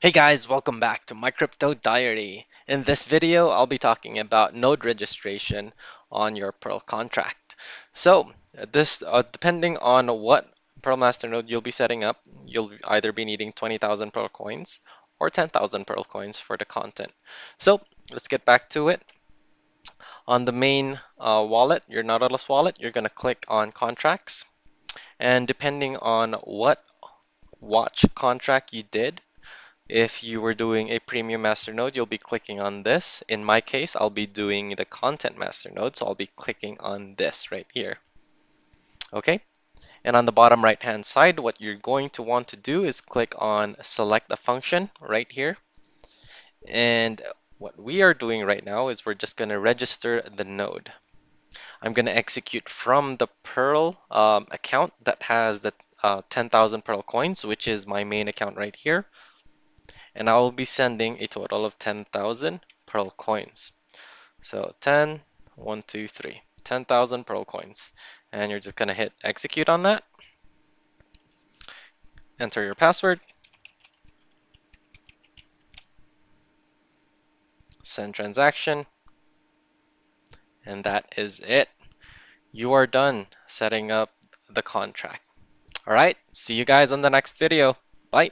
Hey guys, welcome back to my crypto diary. In this video, I'll be talking about node registration on your Perl contract. So, depending on what Perl Masternode you'll be setting up, you'll either be needing 20,000 Perl coins or 10,000 Perl coins for the content. So, let's get back to it. On the main wallet, your Nautilus wallet, you're going to click on contracts, and depending on what watch contract you did, if you were doing a premium master node, you'll be clicking on this. In my case, I'll be doing the content master node, so I'll be clicking on this right here. Okay, and on the bottom right hand side, what you're going to want to do is click on select a function right here. And what we are doing right now is we're just going to register the node. I'm going to execute from the Perl account that has the 10,000 Perl coins, which is my main account right here. And I will be sending a total of 10,000 Pearl coins. So 10, 1, 2, 3, 10,000 Pearl coins. And you're just going to hit execute on that, enter your password, send transaction, and that is it. You are done setting up the contract. All right, see you guys on the next video. Bye.